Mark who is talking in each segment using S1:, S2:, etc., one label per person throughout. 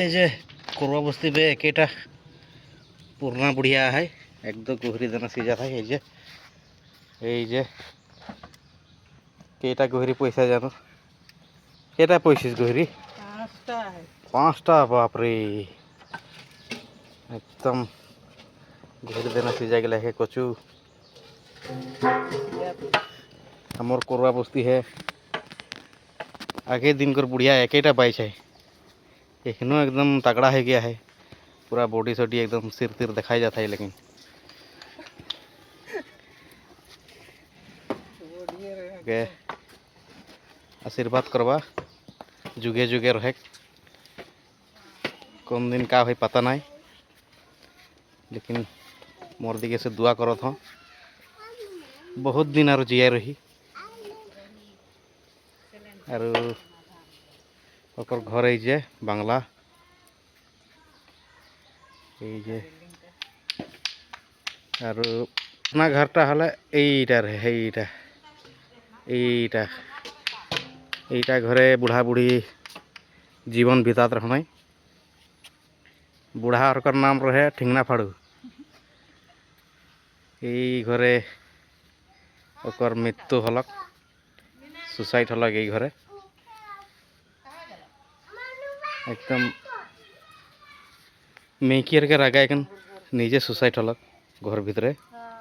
S1: এই যে করবা বস্তি বে একেটা পুরনা বুড়িয়া है একদম গহরি দানা সিজা থাকে এই যে কেটা গহরি পয়সা জানো কেটা পয়সিস গহরি পাঁচটা বাপরে एकदम गहरी दाना सिजा गया है कचू हमर कोरवा बस्ती है आगे दिन कर बुढ़िया एकेटा पाइस है एखनो एकदम तगड़ा है गया है पूरा बॉडी सॉडी एकदम सिर तिर दिखाई जाता है लेकिन आशीर्वाद करवा जुगे जुगे रहे कौन दिन का है पता नहीं लेकिन मोर दिखे से दुआ करो था बहुत दिन और जिया रही और ओकर घर है जे बांग्ला ये और अपना घरटा हले এইটা रहे এইটা घरे बुढ़ा बुढ़ी जीवन बितात रहना बुढ़ा और नाम रहे ठिंगना फाड़ू এই ঘরে ओकर मृत्यु हलक सुसाइड हलक এই घरे एकदम मेकियर के रागा एखन निजे सुसाइड हलक घर भितरे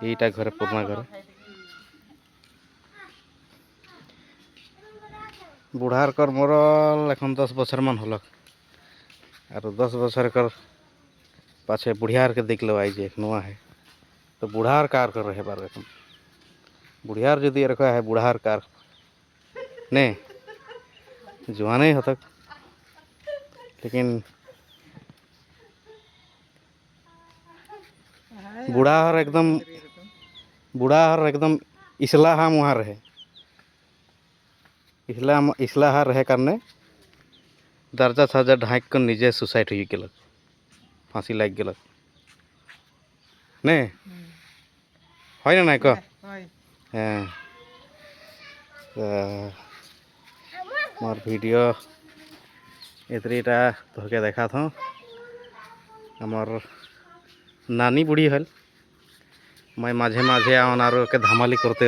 S1: এইটা घरे पुरना घर बुढ़ार कर मरल एखन 10 बछर मान हलक और 10 बछर कर पाछे बुढ़ियार के देख लो आई जे नुआ है तो बुढ़ार कार कर रहे बार एखन बुढ़ियार जदि रखा है बुढ़ार कार ने जवान ही हतक लेकिन बुढ़ा हर एकदम इसला हम वहाँ रहे इसला हर रहे करने दर्जा साजा ढाक कर निजे सुसाइड हो गलक फांसी लग गलक ने है ना को हाँ मोर वीडियो एतरीटा तोहके देखा था हमार नानी बुढ़ी हल मैं माझे माझे अनारो के धमाली करते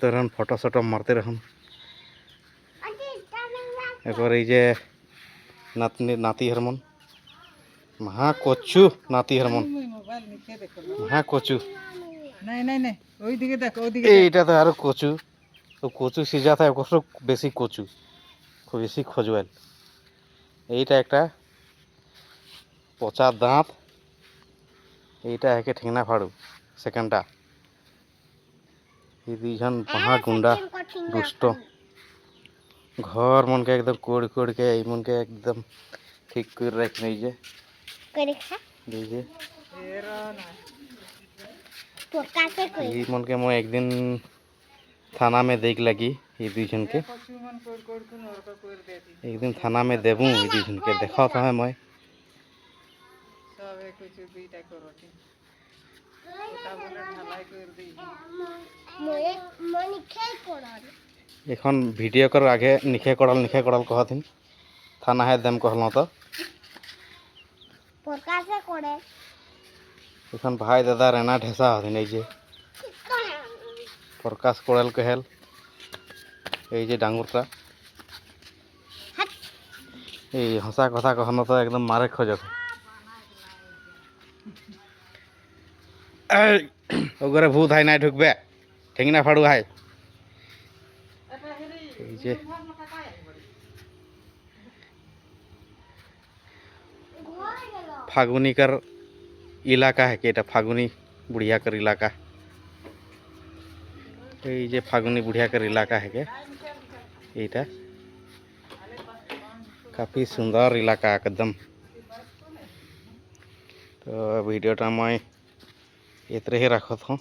S1: रहन फोटो सोटो मारते रहन एक बार ये नाती हरमन महा कोचू नाती हरमन महा कोचू नहीं ओई दिके देख ओई दिके एटा तो आरो कोचू तो कोचू सिजा था ओकरो बेसी कोचू खूब बेसी खजुआल এইটা একটা পচা দাঁত এইটা একে ठेंगना फाड़ू सेकेंडा ये दुईजन महा गुंडा दुष्ट घर मन के एकदम कोड़ कोड़ के ई मन के एकदम ठीक कर रख नहीं जे दीजिए ये मन के मैं एक दिन थाना में देख लगी ये दुईजन के एक दिन थाना में देबू ये दुईजन के देखा था है मैं এখন ভিডিও कर आगे निखे कड़ल कहथिन थाना है देम कहल तो এখন भाई दादा रेना ढेसा हथिन जे प्रकाश कोड़ल कहल ये डांगुरटा ये हंसा कथा कहन तो एकदम मारे खोजत ओगरे भूत है ना ढुकबे ठेंगना फाड़ू है जे फागुनी कर इलाका है कि फागुनी बुढ़िया कर इलाका ये फागुनी बुढ़िया कर इलाका है के এইটা काफ़ी सुंदर इलाका एकदम तो वीडियोटा मैं एतरे ही रखत हूँ।